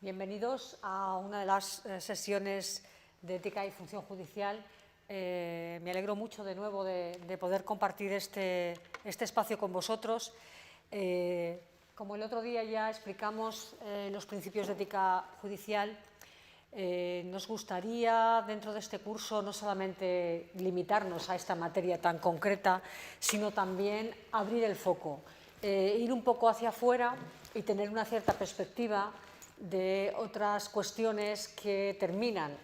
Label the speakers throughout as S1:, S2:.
S1: Bienvenidos a una de las sesiones de ética y función judicial. Me alegro mucho de nuevo de poder compartir este espacio con vosotros. Como el otro día ya explicamos los principios de ética judicial, nos gustaría dentro de este curso no solamente limitarnos a esta materia tan concreta, sino también abrir el foco, ir un poco hacia afuera y tener una cierta perspectiva de otras cuestiones que terminan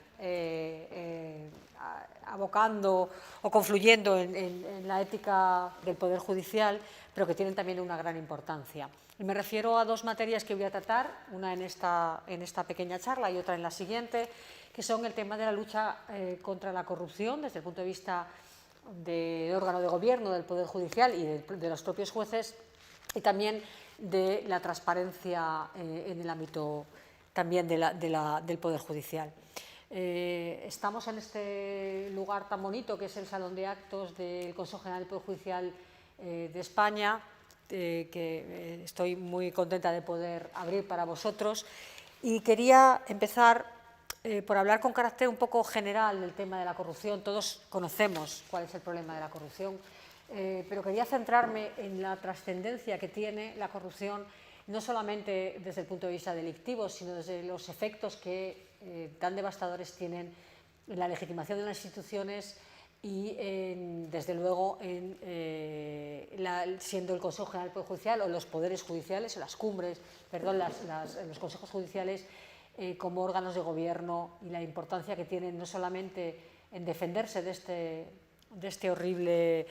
S1: abocando o confluyendo en la ética del Poder Judicial, pero que tienen también una gran importancia. Y me refiero a dos materias que voy a tratar, una en esta pequeña charla y otra en la siguiente, que son el tema de la lucha contra la corrupción desde el punto de vista del órgano de gobierno, del Poder Judicial y de los propios jueces, y también de la transparencia en el ámbito también del Poder Judicial. Estamos en este lugar tan bonito que es el Salón de Actos del Consejo General del Poder Judicial de España, que estoy muy contenta de poder abrir para vosotros, y quería empezar por hablar con carácter un poco general del tema de la corrupción. Todos conocemos cuál es el problema de la corrupción, pero quería centrarme en la trascendencia que tiene la corrupción, no solamente desde el punto de vista delictivo, sino desde los efectos que tan devastadores tienen en la legitimación de las instituciones y, desde luego, siendo el Consejo General del Poder Judicial o los poderes judiciales, las cumbres, perdón, los consejos judiciales como órganos de gobierno, y la importancia que tienen no solamente en defenderse de este horrible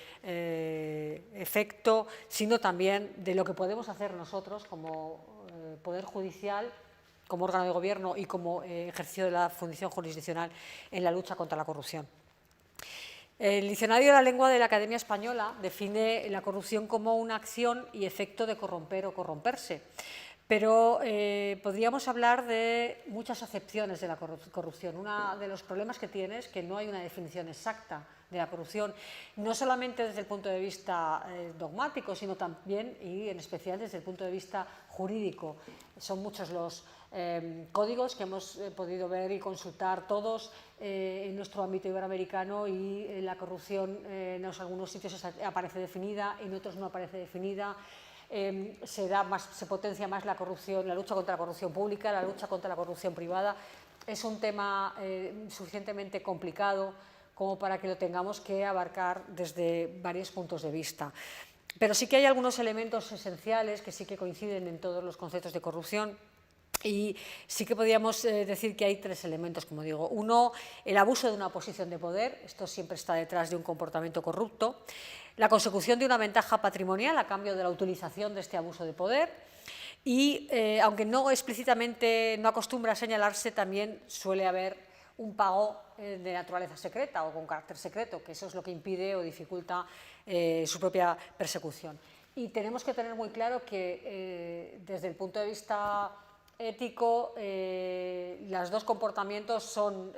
S1: efecto, sino también de lo que podemos hacer nosotros como Poder Judicial, como órgano de gobierno y como ejercicio de la función jurisdiccional en la lucha contra la corrupción. El Diccionario de la Lengua de la Academia Española define la corrupción como una acción y efecto de corromper o corromperse. Pero podríamos hablar de muchas acepciones de la corrupción. Uno de los problemas que tiene es que no hay una definición exacta de la corrupción, no solamente desde el punto de vista dogmático, sino también y en especial desde el punto de vista jurídico. Son muchos los códigos que hemos podido ver y consultar todos en nuestro ámbito iberoamericano, y la corrupción en algunos sitios aparece definida, en otros no aparece definida. Se potencia más la corrupción, la lucha contra la corrupción pública, la lucha contra la corrupción privada. Es un tema suficientemente complicado como para que lo tengamos que abarcar desde varios puntos de vista. Pero sí que hay algunos elementos esenciales que sí que coinciden en todos los conceptos de corrupción. Y sí que podríamos decir que hay tres elementos, como digo. Uno, el abuso de una posición de poder. Esto siempre está detrás de un comportamiento corrupto. La consecución de una ventaja patrimonial a cambio de la utilización de este abuso de poder. Y, aunque no explícitamente no acostumbra a señalarse, también suele haber un pago de naturaleza secreta o con carácter secreto, que eso es lo que impide o dificulta su propia persecución. Y tenemos que tener muy claro que desde el punto de vista ético, los dos comportamientos son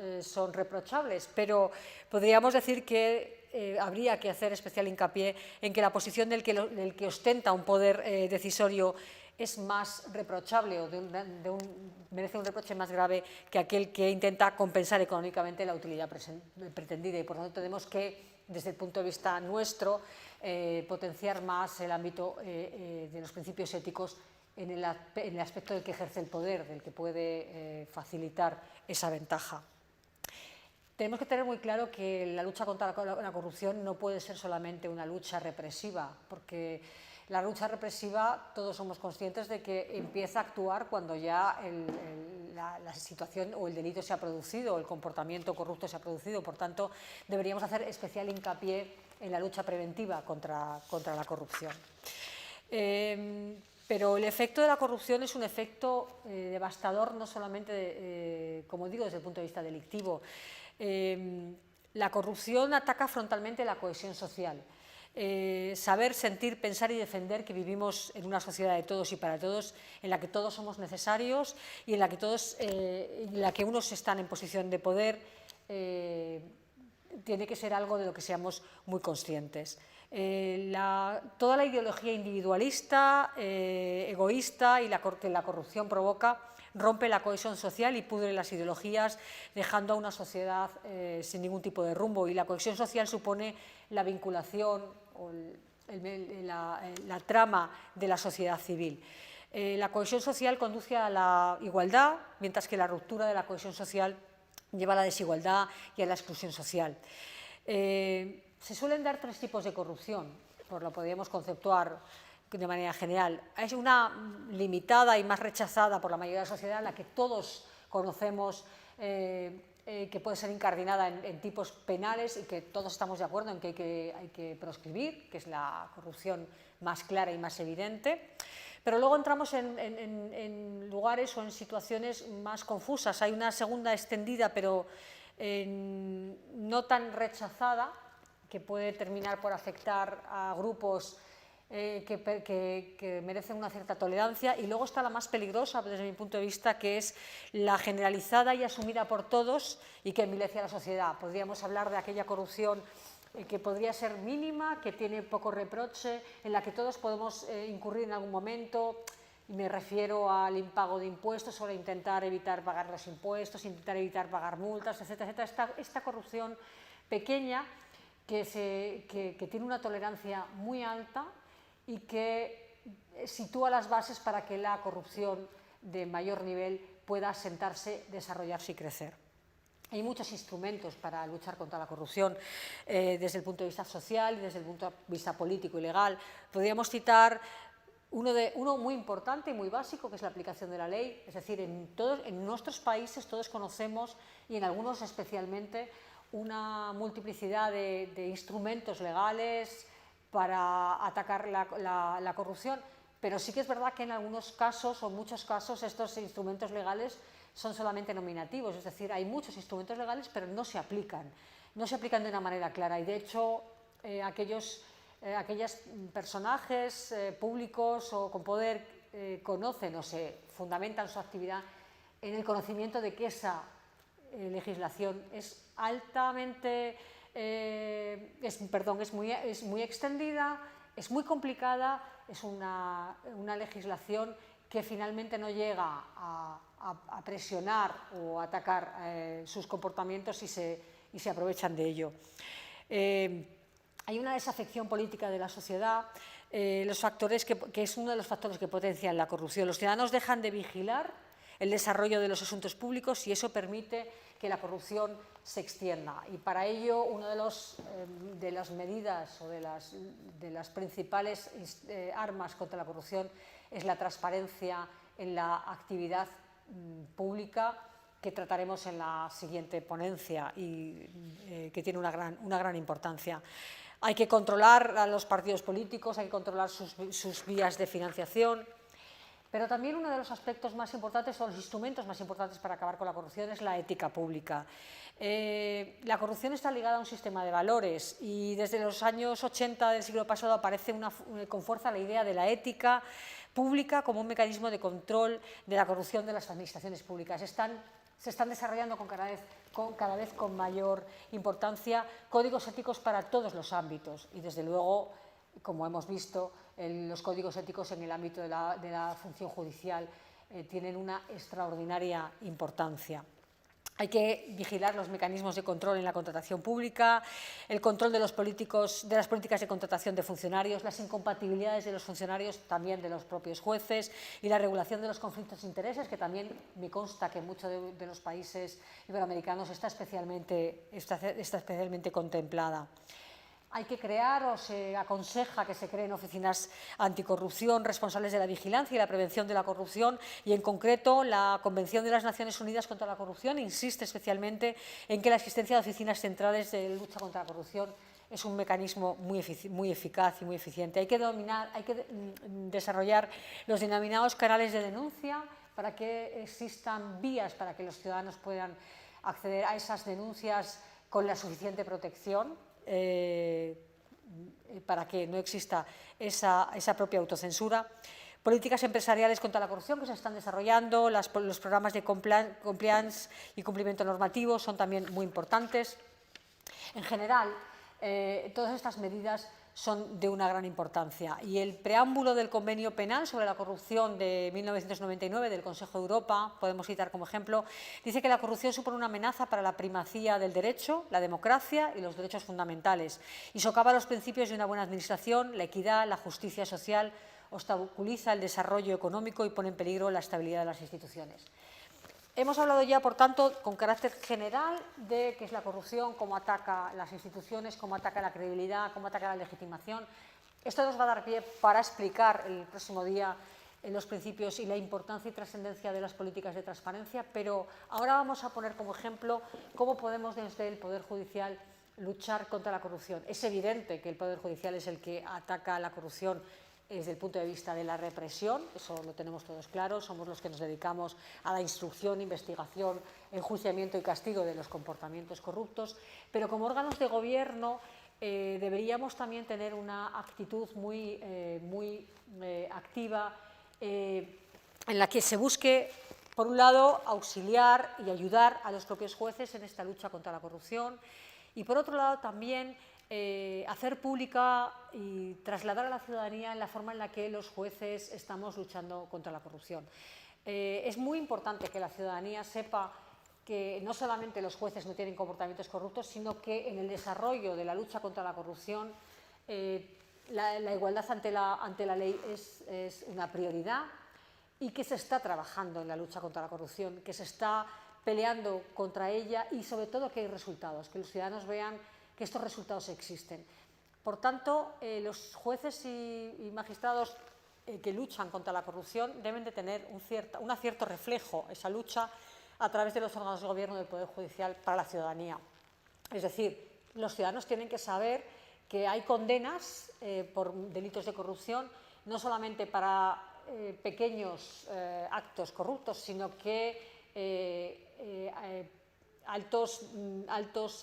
S1: reprochables, pero podríamos decir que habría que hacer especial hincapié en que la posición del que ostenta un poder decisorio es más reprochable o merece un reproche más grave que aquel que intenta compensar económicamente la utilidad pretendida, y por lo tanto tenemos que, desde el punto de vista nuestro, potenciar más el ámbito de los principios éticos en el aspecto del que ejerce el poder, del que puede facilitar esa ventaja. Tenemos que tener muy claro que la lucha contra la corrupción no puede ser solamente una lucha represiva, porque la lucha represiva, todos somos conscientes de que empieza a actuar cuando ya la situación o el delito se ha producido, o el comportamiento corrupto se ha producido. Por tanto, deberíamos hacer especial hincapié en la lucha preventiva contra la corrupción. Pero el efecto de la corrupción es un efecto devastador, no solamente, como digo, desde el punto de vista delictivo. La corrupción ataca frontalmente la cohesión social. Saber, sentir, pensar y defender que vivimos en una sociedad de todos y para todos, en la que todos somos necesarios y en la que unos están en posición de poder, tiene que ser algo de lo que seamos muy conscientes. Toda la ideología individualista, egoísta y que la corrupción provoca rompe la cohesión social y pudre las ideologías, dejando a una sociedad sin ningún tipo de rumbo. Y la cohesión social supone la vinculación o la trama de la sociedad civil. La cohesión social conduce a la igualdad, mientras que la ruptura de la cohesión social lleva a la desigualdad y a la exclusión social. Se suelen dar tres tipos de corrupción, por lo podríamos conceptuar de manera general. Es una limitada y más rechazada por la mayoría de la sociedad, la que todos conocemos, que puede ser incardinada en tipos penales y que todos estamos de acuerdo en que hay que proscribir, que es la corrupción más clara y más evidente. Pero luego entramos en lugares o en situaciones más confusas. Hay una segunda extendida, pero no tan rechazada, que puede terminar por afectar a grupos que merecen una cierta tolerancia, y luego está la más peligrosa desde mi punto de vista, que es la generalizada y asumida por todos y que envilece a la sociedad. Podríamos hablar de aquella corrupción que podría ser mínima, que tiene poco reproche, en la que todos podemos incurrir en algún momento, y me refiero al impago de impuestos o a intentar evitar pagar los impuestos, intentar evitar pagar multas, etcétera, etcétera. Esta corrupción pequeña que tiene una tolerancia muy alta y que sitúa las bases para que la corrupción de mayor nivel pueda asentarse, desarrollarse y crecer. Hay muchos instrumentos para luchar contra la corrupción desde el punto de vista social y desde el punto de vista político y legal. Podríamos citar uno muy importante y muy básico, que es la aplicación de la ley. Es decir, en nuestros países todos conocemos, y en algunos especialmente, una multiplicidad de instrumentos legales para atacar la corrupción, pero sí que es verdad que en algunos casos o en muchos casos estos instrumentos legales son solamente nominativos, es decir, hay muchos instrumentos legales pero no se aplican de una manera clara, y de hecho aquellos personajes públicos o con poder conocen o se fundamentan su actividad en el conocimiento de que esa legislación es altamente, es muy extendida, es muy complicada, es una legislación que finalmente no llega a presionar o a atacar sus comportamientos y se aprovechan de ello. Hay una desafección política de la sociedad, los factores que es uno de los factores que potencian la corrupción. Los ciudadanos dejan de vigilar el desarrollo de los asuntos públicos y eso permite que la corrupción se extienda. Y para ello, una de las medidas o de las principales armas contra la corrupción es la transparencia en la actividad pública, que trataremos en la siguiente ponencia y que tiene una gran importancia. Hay que controlar a los partidos políticos, hay que controlar sus vías de financiación, pero también uno de los aspectos más importantes o los instrumentos más importantes para acabar con la corrupción es la ética pública. La corrupción está ligada a un sistema de valores y desde los años 80 del siglo pasado aparece con fuerza la idea de la ética pública como un mecanismo de control de la corrupción de las administraciones públicas. Se están desarrollando cada vez con mayor importancia códigos éticos para todos los ámbitos y, desde luego, como hemos visto, los códigos éticos en el ámbito de la función judicial tienen una extraordinaria importancia. Hay que vigilar los mecanismos de control en la contratación pública, el control de las políticas de contratación de funcionarios, las incompatibilidades de los funcionarios, también de los propios jueces, y la regulación de los conflictos de intereses, que también me consta que en muchos de los países iberoamericanos está especialmente contemplada. Hay que crear, o se aconseja que se creen, oficinas anticorrupción responsables de la vigilancia y la prevención de la corrupción, y en concreto la Convención de las Naciones Unidas contra la Corrupción insiste especialmente en que la existencia de oficinas centrales de lucha contra la corrupción es un mecanismo muy eficaz y muy eficiente. Hay que desarrollar los denominados canales de denuncia para que existan vías para que los ciudadanos puedan acceder a esas denuncias con la suficiente protección, para que no exista esa propia autocensura. Políticas empresariales contra la corrupción que se están desarrollando, los programas de compliance y cumplimiento normativo son también muy importantes. En general, todas estas medidas son de una gran importancia. Y el preámbulo del Convenio Penal sobre la Corrupción de 1999 del Consejo de Europa, podemos citar como ejemplo, dice que la corrupción supone una amenaza para la primacía del derecho, la democracia y los derechos fundamentales y socava los principios de una buena administración, la equidad, la justicia social, obstaculiza el desarrollo económico y pone en peligro la estabilidad de las instituciones. Hemos hablado ya, por tanto, con carácter general de qué es la corrupción, cómo ataca las instituciones, cómo ataca la credibilidad, cómo ataca la legitimación. Esto nos va a dar pie para explicar el próximo día los principios y la importancia y trascendencia de las políticas de transparencia, pero ahora vamos a poner como ejemplo cómo podemos desde el Poder Judicial luchar contra la corrupción. Es evidente que el Poder Judicial es el que ataca la corrupción desde el punto de vista de la represión, eso lo tenemos todos claro, somos los que nos dedicamos a la instrucción, investigación, enjuiciamiento y castigo de los comportamientos corruptos, pero como órganos de gobierno deberíamos también tener una actitud muy activa en la que se busque, por un lado, auxiliar y ayudar a los propios jueces en esta lucha contra la corrupción y, por otro lado, también hacer pública y trasladar a la ciudadanía la forma en la que los jueces estamos luchando contra la corrupción. Es muy importante que la ciudadanía sepa que no solamente los jueces no tienen comportamientos corruptos, sino que en el desarrollo de la lucha contra la corrupción la igualdad ante la ley es una prioridad y que se está trabajando en la lucha contra la corrupción, que se está peleando contra ella y sobre todo que hay resultados, que los ciudadanos vean que estos resultados existen. Por tanto, los jueces y magistrados que luchan contra la corrupción deben de tener un cierto reflejo, esa lucha, a través de los órganos de gobierno del Poder Judicial para la ciudadanía. Es decir, los ciudadanos tienen que saber que hay condenas por delitos de corrupción, no solamente para pequeños actos corruptos, sino que altos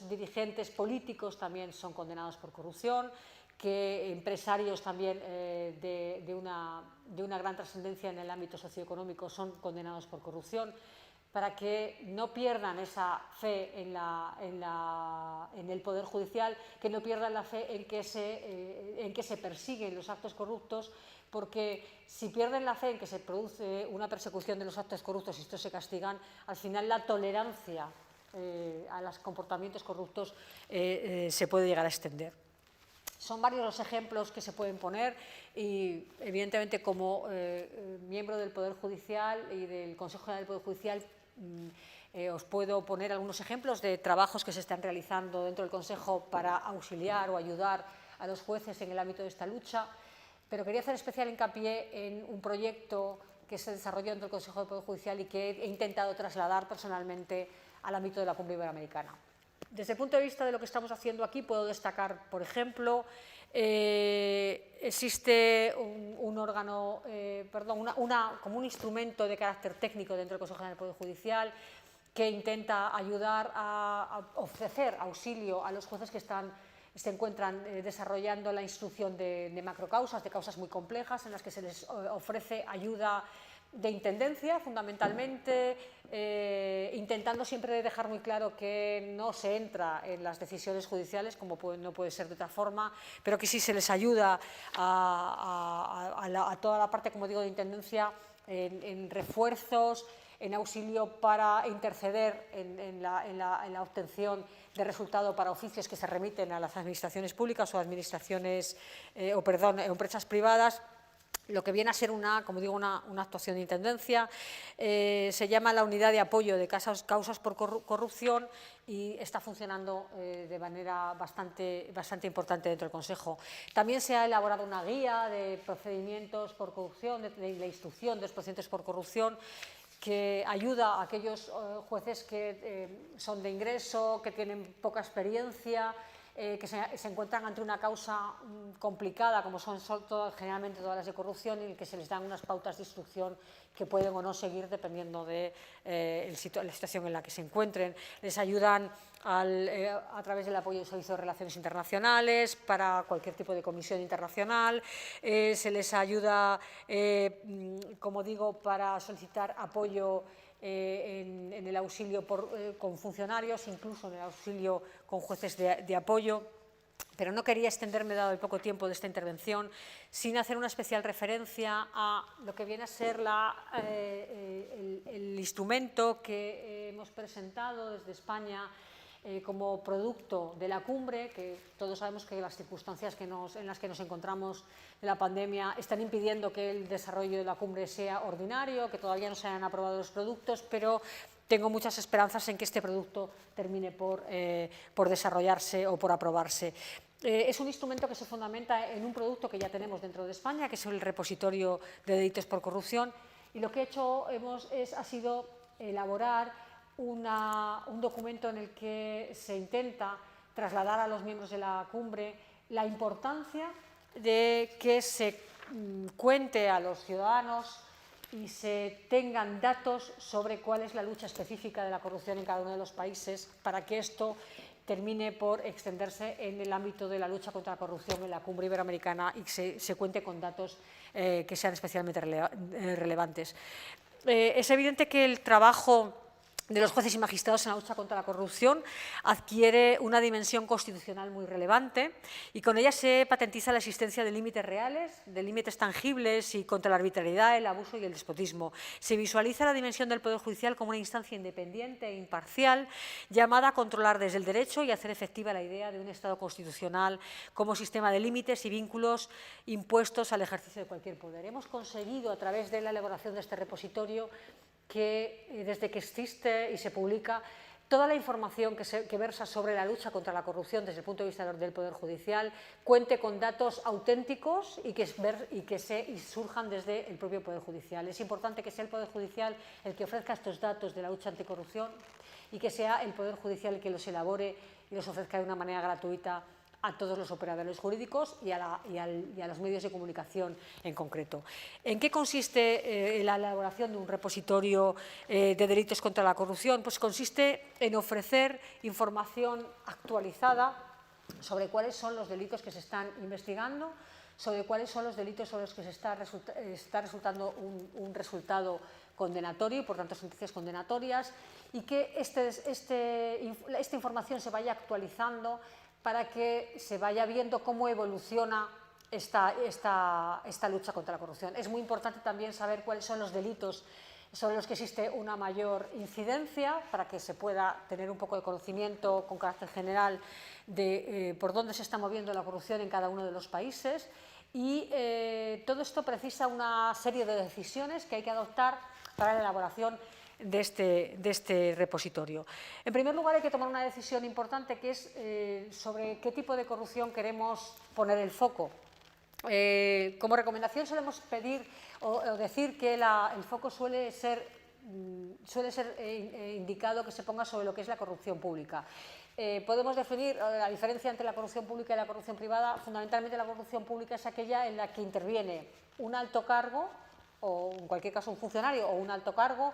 S1: dirigentes políticos también son condenados por corrupción, que empresarios también de una gran trascendencia en el ámbito socioeconómico son condenados por corrupción, para que no pierdan esa fe en el Poder Judicial, que no pierdan la fe en que se persiguen los actos corruptos, porque si pierden la fe en que se produce una persecución de los actos corruptos y estos se castigan, al final la tolerancia a los comportamientos corruptos se puede llegar a extender. Son varios los ejemplos que se pueden poner y, evidentemente, como miembro del Poder Judicial y del Consejo General del Poder Judicial, os puedo poner algunos ejemplos de trabajos que se están realizando dentro del Consejo para auxiliar o ayudar a los jueces en el ámbito de esta lucha, pero quería hacer especial hincapié en un proyecto que se desarrolló dentro del Consejo del Poder Judicial y que he intentado trasladar personalmente al ámbito de la Cumbre Iberoamericana. Desde el punto de vista de lo que estamos haciendo aquí, puedo destacar, por ejemplo, existe un órgano, como un instrumento de carácter técnico dentro del Consejo General del Poder Judicial que intenta ayudar a ofrecer auxilio a los jueces que se encuentran desarrollando la instrucción de macrocausas, de causas muy complejas, en las que se les ofrece ayuda de intendencia, fundamentalmente, intentando siempre dejar muy claro que no se entra en las decisiones judiciales, como no puede ser de otra forma, pero que sí se les ayuda a toda la parte, como digo, de intendencia en refuerzos, en auxilio para interceder en la obtención de resultado para oficios que se remiten a las administraciones públicas o administraciones, empresas privadas. Lo que viene a ser una actuación de intendencia, se llama la Unidad de Apoyo de Causas por Corrupción y está funcionando de manera bastante importante dentro del Consejo. También se ha elaborado una guía de procedimientos por corrupción, de la instrucción de los procedimientos por corrupción, que ayuda a aquellos jueces que son de ingreso, que tienen poca experiencia, que se encuentran ante una causa complicada, como son generalmente todas las de corrupción, y en que se les dan unas pautas de instrucción que pueden o no seguir dependiendo de la situación en la que se encuentren. Les ayudan a través del apoyo del Servicio de Relaciones Internacionales para cualquier tipo de comisión internacional, se les ayuda, como digo, para solicitar apoyo en el auxilio con funcionarios, incluso en el auxilio con jueces de apoyo. pero no quería extenderme, dado el poco tiempo de esta intervención, sin hacer una especial referencia a lo que viene a ser el instrumento que hemos presentado desde España como producto de la cumbre, que todos sabemos que las circunstancias en las que nos encontramos de la pandemia están impidiendo que el desarrollo de la cumbre sea ordinario, que todavía no se han aprobado los productos, pero tengo muchas esperanzas en que este producto termine por desarrollarse o por aprobarse. Es un instrumento que se fundamenta en un producto que ya tenemos dentro de España, que es el repositorio de delitos por corrupción, y lo que he hecho ha sido elaborar un documento en el que se intenta trasladar a los miembros de la cumbre la importancia de que se cuente a los ciudadanos y se tengan datos sobre cuál es la lucha específica de la corrupción en cada uno de los países, para que esto termine por extenderse en el ámbito de la lucha contra la corrupción en la cumbre iberoamericana y que se cuente con datos que sean especialmente relevantes. Es evidente que el trabajo de los jueces y magistrados en la lucha contra la corrupción adquiere una dimensión constitucional muy relevante y con ella se patentiza la existencia de límites reales, de límites tangibles y contra la arbitrariedad, el abuso y el despotismo. Se visualiza la dimensión del Poder Judicial como una instancia independiente e imparcial llamada a controlar desde el derecho y hacer efectiva la idea de un Estado constitucional como sistema de límites y vínculos impuestos al ejercicio de cualquier poder. Hemos conseguido, a través de la elaboración de este repositorio, que desde que existe y se publica, toda la información que versa sobre la lucha contra la corrupción desde el punto de vista del Poder Judicial cuente con datos auténticos y que surjan desde el propio Poder Judicial. Es importante que sea el Poder Judicial el que ofrezca estos datos de la lucha anticorrupción y que sea el Poder Judicial el que los elabore y los ofrezca de una manera gratuita a todos los operadores jurídicos y a los medios de comunicación en concreto. ¿En qué consiste la elaboración de un repositorio de delitos contra la corrupción? Pues consiste en ofrecer información actualizada sobre cuáles son los delitos que se están investigando, sobre cuáles son los delitos sobre los que se está resultando un resultado condenatorio y, por tanto, sentencias condenatorias, y que esta información se vaya actualizando para que se vaya viendo cómo evoluciona esta lucha contra la corrupción. Es muy importante también saber cuáles son los delitos sobre los que existe una mayor incidencia, para que se pueda tener un poco de conocimiento con carácter general de por dónde se está moviendo la corrupción en cada uno de los países. Y todo esto precisa una serie de decisiones que hay que adoptar para la elaboración de este repositorio. En primer lugar, hay que tomar una decisión importante, que es sobre qué tipo de corrupción queremos poner el foco. Como recomendación solemos pedir o decir que el foco suele ser indicado que se ponga sobre lo que es la corrupción pública. Podemos definir la diferencia entre la corrupción pública y la corrupción privada. Fundamentalmente, la corrupción pública es aquella en la que interviene un alto cargo, o en cualquier caso un funcionario o un alto cargo,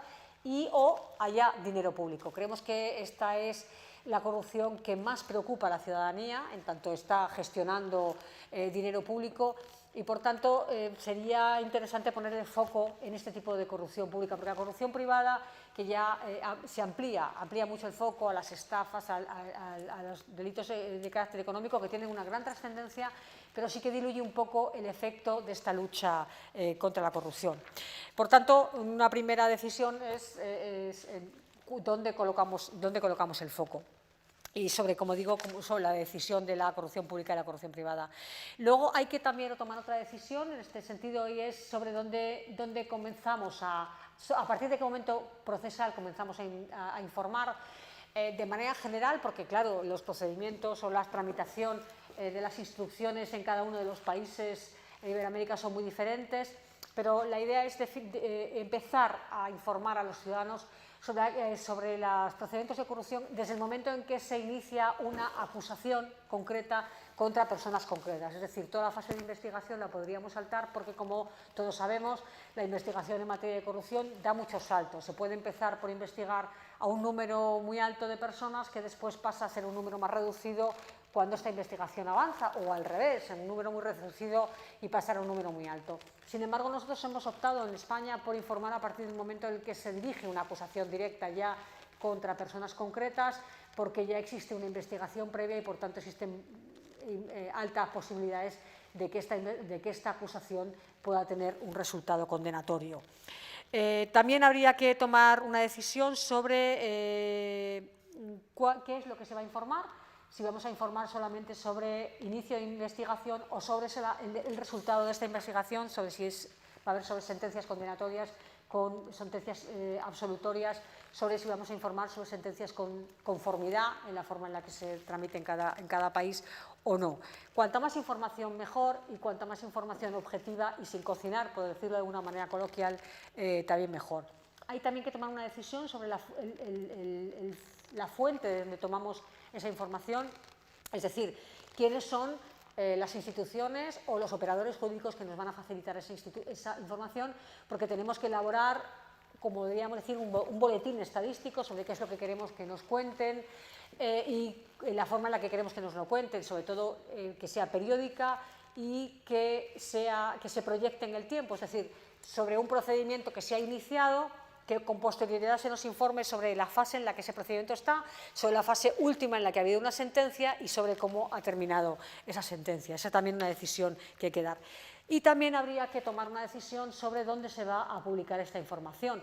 S1: o haya dinero público. Creemos que esta es la corrupción que más preocupa a la ciudadanía, en tanto está gestionando dinero público, y por tanto sería interesante poner el foco en este tipo de corrupción pública, porque la corrupción privada, que ya se amplía mucho el foco a las estafas, a los delitos de carácter económico, que tienen una gran trascendencia, pero sí que diluye un poco el efecto de esta lucha contra la corrupción. Por tanto, una primera decisión es dónde colocamos el foco. Y sobre, como digo, sobre la decisión de la corrupción pública y la corrupción privada. Luego hay que también tomar otra decisión en este sentido, y es sobre dónde comenzamos a partir de qué momento procesal comenzamos a informar de manera general, porque claro, los procedimientos o la tramitación de las instrucciones en cada uno de los países de Iberoamérica son muy diferentes, pero la idea es empezar a informar a los ciudadanos sobre los procedimientos de corrupción desde el momento en que se inicia una acusación concreta contra personas concretas. Es decir, toda la fase de investigación la podríamos saltar porque, como todos sabemos, la investigación en materia de corrupción da muchos saltos. Se puede empezar por investigar a un número muy alto de personas que después pasa a ser un número más reducido cuando esta investigación avanza, o al revés, en un número muy reducido y pasar a un número muy alto. Sin embargo, nosotros hemos optado en España por informar a partir del momento en el que se dirige una acusación directa ya contra personas concretas, porque ya existe una investigación previa y, por tanto, existen altas posibilidades de que esta acusación pueda tener un resultado condenatorio. También habría que tomar una decisión sobre qué es lo que se va a informar, si vamos a informar solamente sobre inicio de investigación o sobre el resultado de esta investigación, sobre si va a haber sobre sentencias condenatorias, con sentencias absolutorias, sobre si vamos a informar sobre sentencias con conformidad en la forma en la que se tramite en cada país o no. Cuanta más información mejor, y cuanta más información objetiva y sin cocinar, por decirlo de alguna manera coloquial, también mejor. Hay también que tomar una decisión sobre la fuente de donde tomamos esa información, es decir, quiénes son las instituciones o los operadores jurídicos que nos van a facilitar esa información, porque tenemos que elaborar, como deberíamos decir, un boletín estadístico sobre qué es lo que queremos que nos cuenten y la forma en la que queremos que nos lo cuenten, sobre todo que sea periódica y que se proyecte en el tiempo, es decir, sobre un procedimiento que se ha iniciado, que con posterioridad se nos informe sobre la fase en la que ese procedimiento está, sobre la fase última en la que ha habido una sentencia y sobre cómo ha terminado esa sentencia. Esa es también una decisión que hay que dar. Y también habría que tomar una decisión sobre dónde se va a publicar esta información.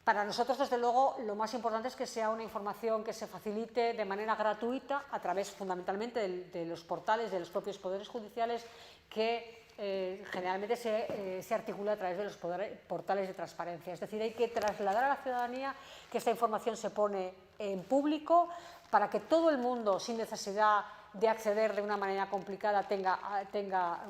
S1: Para nosotros, desde luego, lo más importante es que sea una información que se facilite de manera gratuita a través fundamentalmente de los portales de los propios poderes judiciales, que generalmente se articula a través de los portales de transparencia. Es decir, hay que trasladar a la ciudadanía que esta información se pone en público para que todo el mundo, sin necesidad de acceder de una manera complicada, tenga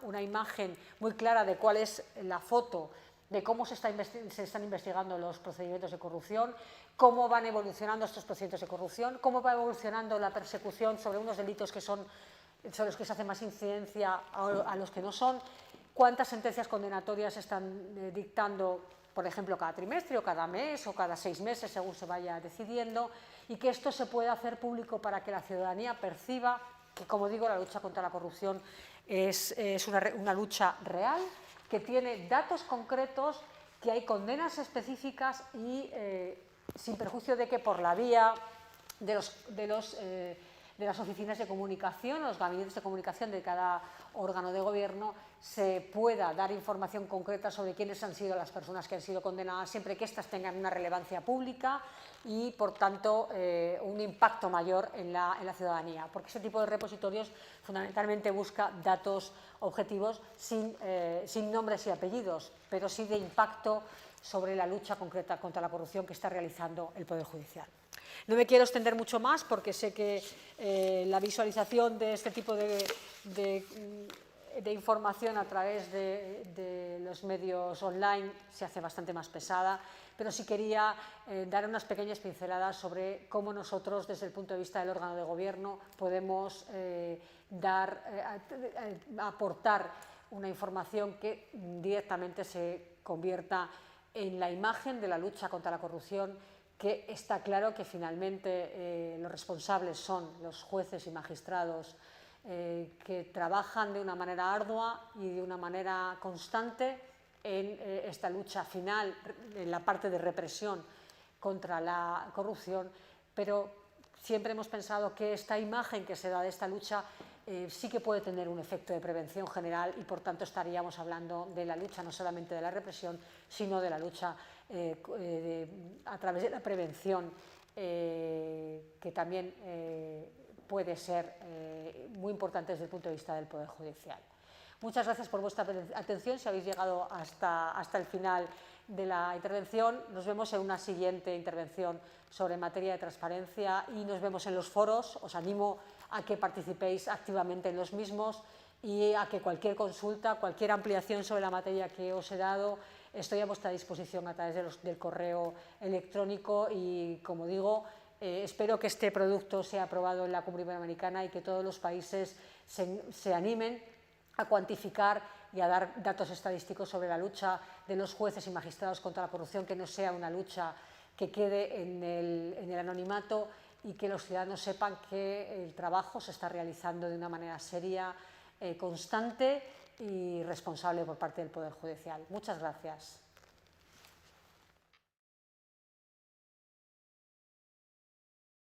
S1: una imagen muy clara de cuál es la foto de cómo se están investigando los procedimientos de corrupción, cómo van evolucionando estos procedimientos de corrupción, cómo va evolucionando la persecución sobre unos delitos que son sobre los que se hace más incidencia a los que no son, cuántas sentencias condenatorias se están dictando, por ejemplo, cada trimestre o cada mes o cada 6 meses, según se vaya decidiendo, y que esto se pueda hacer público para que la ciudadanía perciba que, como digo, la lucha contra la corrupción es una lucha real, que tiene datos concretos, que hay condenas específicas y sin perjuicio de que por la vía de las oficinas de comunicación, los gabinetes de comunicación de cada órgano de gobierno, se pueda dar información concreta sobre quiénes han sido las personas que han sido condenadas, siempre que éstas tengan una relevancia pública y, por tanto, un impacto mayor en la ciudadanía, porque ese tipo de repositorios fundamentalmente busca datos objetivos sin nombres y apellidos, pero sí de impacto sobre la lucha concreta contra la corrupción que está realizando el Poder Judicial. No me quiero extender mucho más porque sé que la visualización de este tipo de información a través de los medios online se hace bastante más pesada, pero sí quería dar unas pequeñas pinceladas sobre cómo nosotros, desde el punto de vista del órgano de gobierno, podemos aportar una información que directamente se convierta en la imagen de la lucha contra la corrupción, que está claro que finalmente los responsables son los jueces y magistrados que trabajan de una manera ardua y de una manera constante en esta lucha final, en la parte de represión contra la corrupción, pero siempre hemos pensado que esta imagen que se da de esta lucha sí que puede tener un efecto de prevención general y, por tanto, estaríamos hablando de la lucha no solamente de la represión, sino de la lucha a través de la prevención, que también puede ser muy importante desde el punto de vista del Poder Judicial. Muchas gracias por vuestra atención. Si habéis llegado hasta el final de la intervención, nos vemos en una siguiente intervención sobre materia de transparencia y nos vemos en los foros. Os animo a que participéis activamente en los mismos y a que cualquier consulta, cualquier ampliación sobre la materia que os he dado, estoy a vuestra disposición a través del correo electrónico y, como digo, espero que este producto sea aprobado en la Cumbre Iberoamericana y que todos los países se animen a cuantificar y a dar datos estadísticos sobre la lucha de los jueces y magistrados contra la corrupción, que no sea una lucha que quede en el anonimato y que los ciudadanos sepan que el trabajo se está realizando de una manera seria, constante y responsable por parte del Poder Judicial. Muchas gracias.